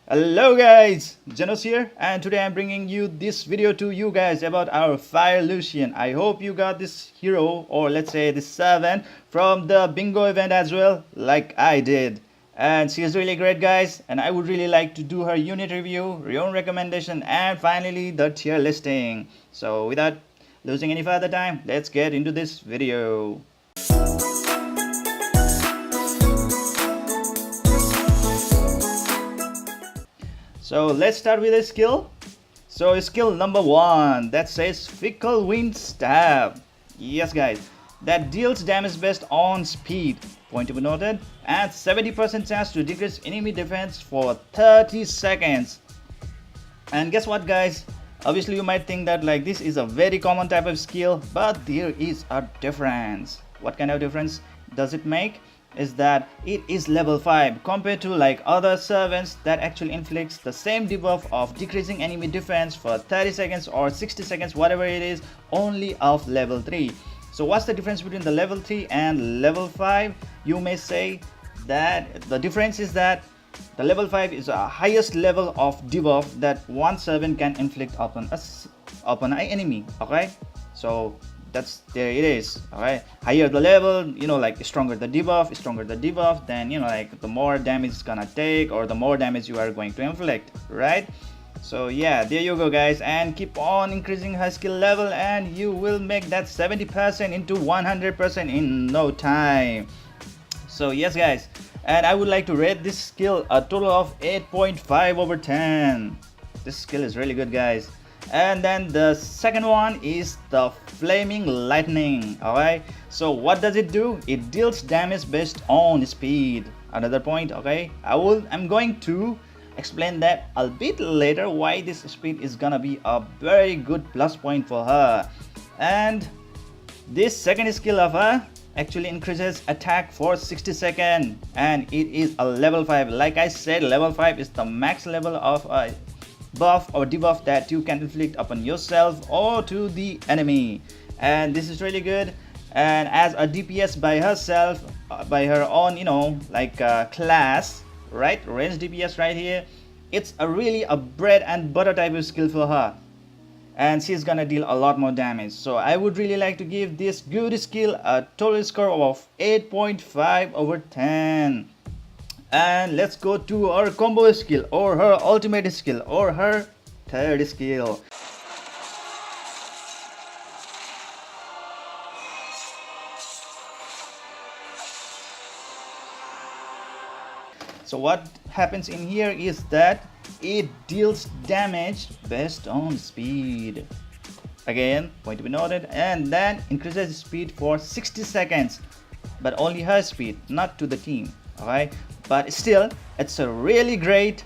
Hello guys, Janos here, and today I'm bringing you this video to you guys about our Fire Lucian. I hope you got this hero, or let's say this servant, from the bingo event as well, like I did. And she is really great guys, and I would really like to do her unit review, your own recommendation, and finally the tier listing. So without losing any further time, let's get into this video. So let's start with a skill. So skill number 1 that says Fickle Wind Stab. Yes guys, that deals damage based on speed, point to be noted, and 70% chance to decrease enemy defense for 30 seconds. And guess what guys, obviously you might think that like this is a very common type of skill, but there is a difference. What kind of difference does it make? Is that it is level 5 compared to like other servants that actually inflicts the same debuff of decreasing enemy defense for 30 seconds or 60 seconds, whatever it is, only of level 3. So what's the difference between the level 3 and level 5? You may say that the difference is that the level 5 is a highest level of debuff that one servant can inflict upon an enemy. Okay, so there it is. All right, higher the level, like stronger the debuff, then like the more damage it's gonna take, or the more damage you are going to inflict, right? So yeah, there you go guys, and keep on increasing her skill level and you will make that 70% into 100% in no time. So yes guys, and I would like to rate this skill a total of 8.5 over 10. This skill is really good guys. And then the second one is the Flaming Lightning. Alright, so what does it do? It deals damage based on speed. Another point. Okay, I'm going to explain that a bit later, why this speed is gonna be a very good plus point for her. And this second skill of her actually increases attack for 60 seconds, and it is a level 5. Like I said, level 5 is the max level of buff or debuff that you can inflict upon yourself or to the enemy. And this is really good. And as a DPS by herself, by her own class, right, range DPS right here, it's really a bread and butter type of skill for her, and she's gonna deal a lot more damage. So I would really like to give this good skill a total score of 8.5 over 10. And let's go to her combo skill, or her ultimate skill, or her third skill. So what happens in here is that it deals damage based on speed. Again, point to be noted, and then increases speed for 60 seconds, but only her speed, not to the team. Alright, but still it's a really great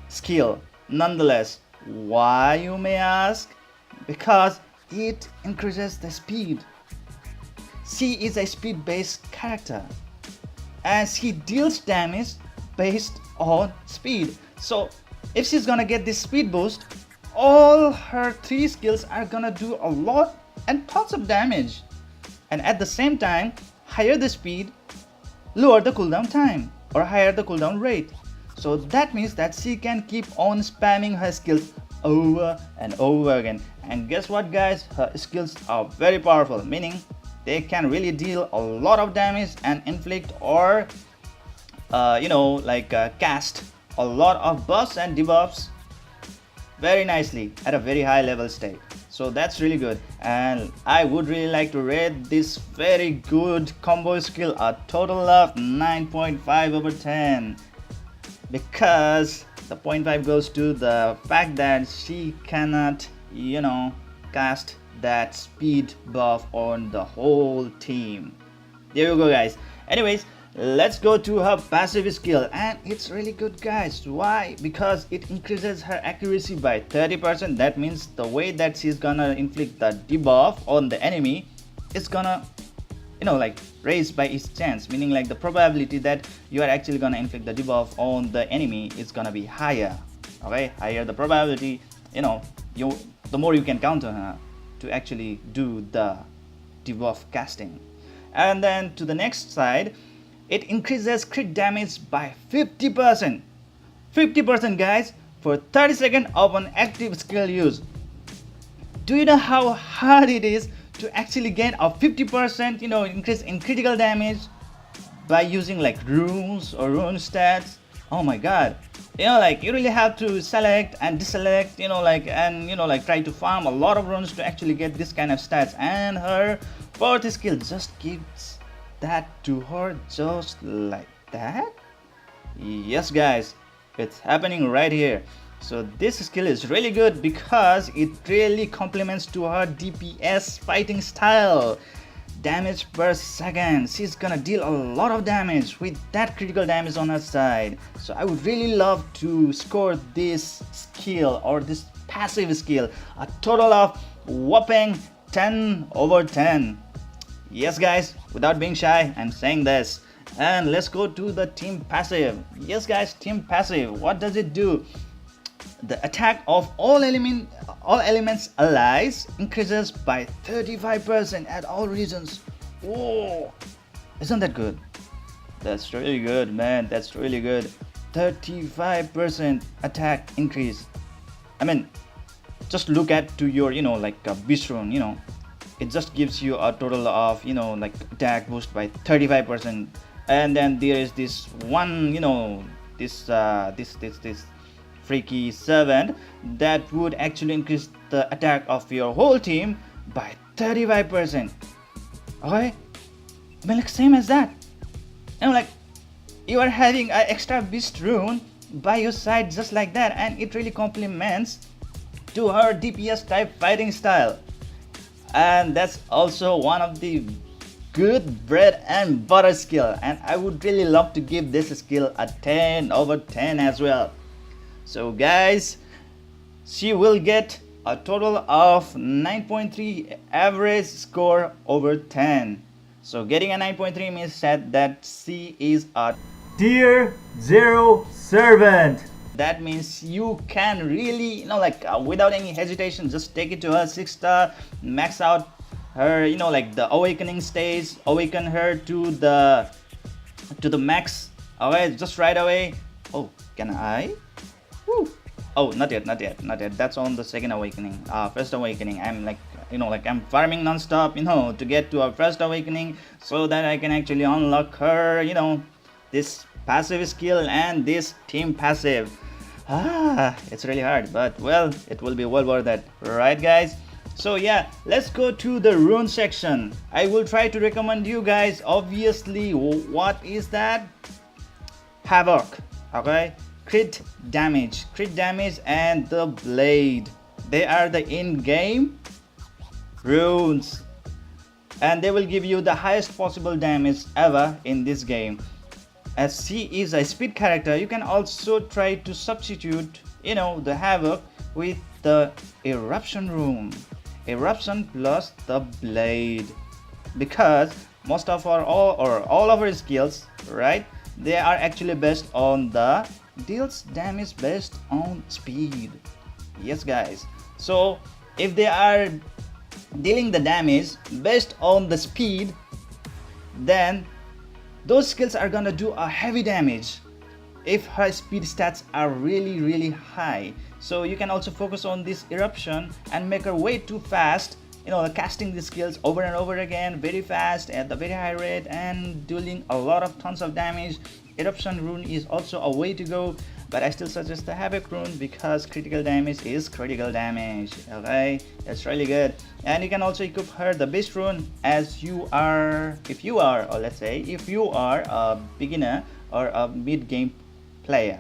skill nonetheless. Why, you may ask? Because it increases the speed. She is a speed based character and she deals damage based on speed. So if she's gonna get this speed boost, all her 3 skills are gonna do a lot and tons of damage, and at the same time, higher the speed, lower the cooldown time, or higher the cooldown rate. So that means that she can keep on spamming her skills over and over again. And guess what guys, her skills are very powerful, meaning they can really deal a lot of damage and inflict or cast a lot of buffs and debuffs very nicely at a very high level state. So that's really good, and I would really like to rate this very good combo skill a total of 9.5 over 10, because the 0.5 goes to the fact that she cannot cast that speed buff on the whole team. There you go guys. Anyways, let's go to her passive skill, and it's really good guys. Why? Because it increases her accuracy by 30%. That means the way that she's gonna inflict the debuff on the enemy is gonna raise by its chance, meaning like the probability that you are actually gonna inflict the debuff on the enemy is gonna be higher. Okay, higher the probability, the more you can count on her to actually do the debuff casting. And then to the next side, it increases crit damage by 50%. 50% guys for 30 seconds of an active skill use. Do you know how hard it is to actually get a 50% increase in critical damage by using like runes or rune stats? Oh my god, you really have to select and deselect, and try to farm a lot of runes to actually get this kind of stats, and her fourth skill just gives that to her just like that. Yes guys, it's happening right here. So this skill is really good because it really complements to her DPS fighting style. Damage per second, she's gonna deal a lot of damage with that critical damage on her side. So I would really love to score this skill or this passive skill a total of whopping 10/10. Yes guys, without being shy, I'm saying this. And let's go to the team passive. Yes guys, team passive, what does it do? The attack of all elements allies increases by 35% at all regions. Whoa, isn't that good? That's really good, man. That's really good. 35% attack increase. I mean, just look at to your beast rune. It just gives you a total of attack boost by 35%. And then there is this one, this freaky servant that would actually increase the attack of your whole team by 35%. Okay, I mean, like same as that. You are having an extra beast rune by your side just like that, and it really complements to her DPS type fighting style. And that's also one of the good bread and butter skill, and I would really love to give this skill a 10/10 as well. So guys, she will get a total of 9.3 average score over 10. So getting a 9.3 means that she is a tier 0 servant. That means you can really without any hesitation just take it to her 6-star, max out her the awakening stage, awaken her to the max. Alright, just right away. Oh, can I? Woo. Oh, not yet. That's on the second awakening. First awakening, I'm I'm farming non-stop to get to our first awakening so that I can actually unlock her this passive skill and this team passive. It's really hard, but well, it will be well worth it, right guys? So yeah, let's go to the rune section. I will try to recommend you guys, obviously, what is that? Havoc. Okay, crit damage and the blade. They are the in-game runes, and they will give you the highest possible damage ever in this game. As she is a speed character, you can also try to substitute the Havoc with the eruption rune, eruption plus the blade, because most of all of our skills, right, they are actually based on the deals damage based on speed. Yes guys, so if they are dealing the damage based on the speed, then those skills are gonna do a heavy damage if her speed stats are really high. So you can also focus on this eruption and make her way too fast, casting the skills over and over again very fast at the very high rate and dealing a lot of tons of damage. Eruption rune is also a way to go, but I still suggest the Havoc rune because critical damage is critical damage. Okay, that's really good. And you can also equip her the beast rune if you are a beginner or a mid-game player.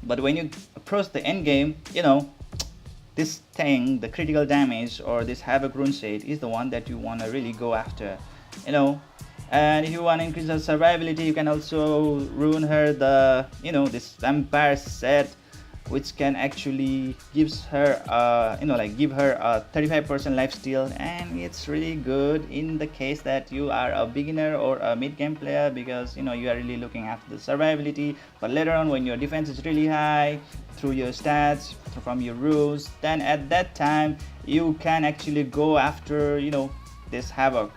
But when you approach the end game, this thing, the critical damage or this Havoc rune set is the one that you want to really go after. And if you want to increase her survivability, you can also rune her the this vampire set, which can actually gives her give her a 35% lifesteal, and it's really good in the case that you are a beginner or a mid-game player, because you are really looking after the survivability. But later on, when your defense is really high through your stats, from your rules, then at that time you can actually go after this Havoc,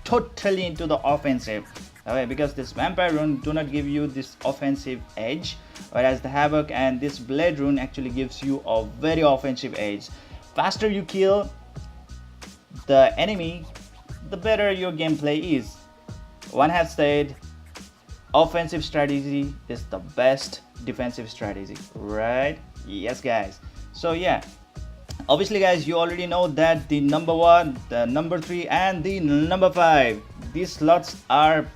totally into the offensive. Okay, because this vampire rune do not give you this offensive edge, whereas the Havoc and this Blade Rune actually gives you a very offensive edge. Faster you kill the enemy, the better your gameplay is. One has said offensive strategy is the best defensive strategy, right? Yes guys. So yeah, obviously guys, you already know that the number 1, the number 3 and the number 5, these slots are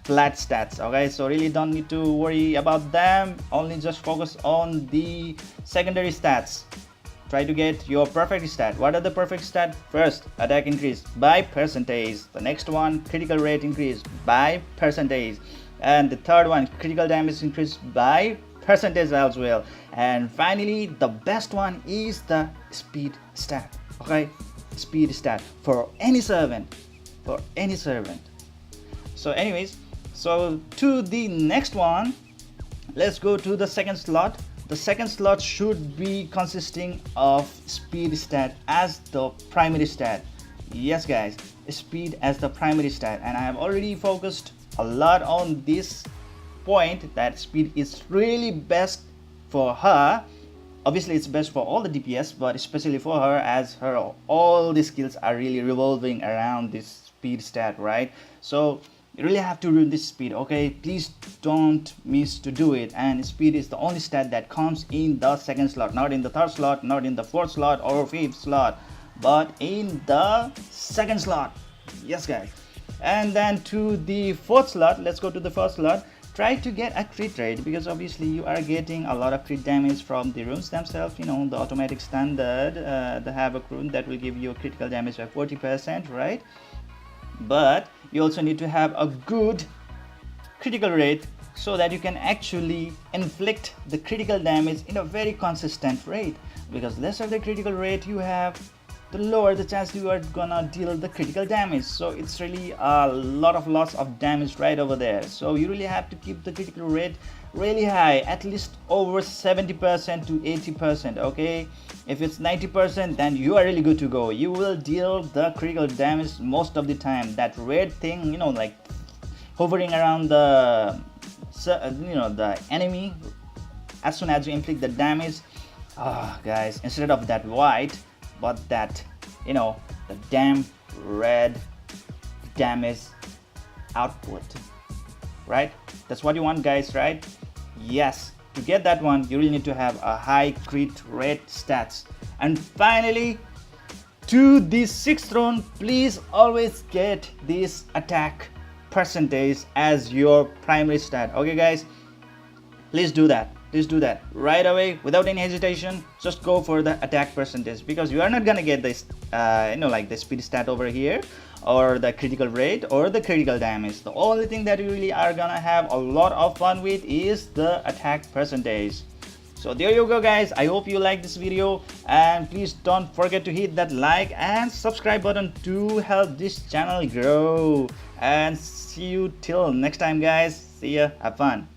flat stats. Okay, so really don't need to worry about them, only just focus on the secondary stats. Try to get your perfect stat. What are the perfect stat? First, attack increase by percentage. The next one, critical rate increase by percentage. And the third one, critical damage increase by percentage as well. And finally, the best one is the speed stat. Okay, speed stat for any servant, for any servant. So anyways, so to the next one, let's go to the second slot. The second slot should be consisting of speed stat as the primary stat. Yes guys, speed as the primary stat, and I have already focused a lot on this point that speed is really best for her. Obviously it's best for all the DPS, but especially for her, as her all the skills are really revolving around this speed stat, right? So you really have to ruin this speed. Okay, please don't miss to do it. And speed is the only stat that comes in the second slot, not in the third slot, not in the fourth slot or fifth slot, but in the second slot. Yes guys. And then to the fourth slot, let's go to the first slot. Try to get a crit rate, because obviously you are getting a lot of crit damage from the runes themselves. You know, the automatic standard, the Havoc rune that will give you a critical damage by 40%, right? But you also need to have a good critical rate so that you can actually inflict the critical damage in a very consistent rate, because lesser the critical rate you have, the lower the chance you are gonna deal the critical damage. So it's really a lot of loss of damage right over there. So you really have to keep the critical rate really high, at least over 70% to 80%. Okay, if it's 90%, then you are really good to go. You will deal the critical damage most of the time. That red thing, you know, like hovering around the the enemy, as soon as you inflict the damage, guys, instead of that white, but that, you know, the damn red damage output, right? That's what you want guys, right? Yes, to get that one you really need to have a high crit rate stats. And finally, to the sixth rune, please always get this attack percentage as your primary stat. Okay guys, please do that. Please do that right away without any hesitation. Just go for the attack percentage, because you are not gonna get this like the speed stat over here, or the critical rate, or the critical damage. The only thing that you really are gonna have a lot of fun with is the attack percentage. So there you go guys, I hope you like this video, and please don't forget to hit that like and subscribe button to help this channel grow. And see you till next time guys. See ya, have fun.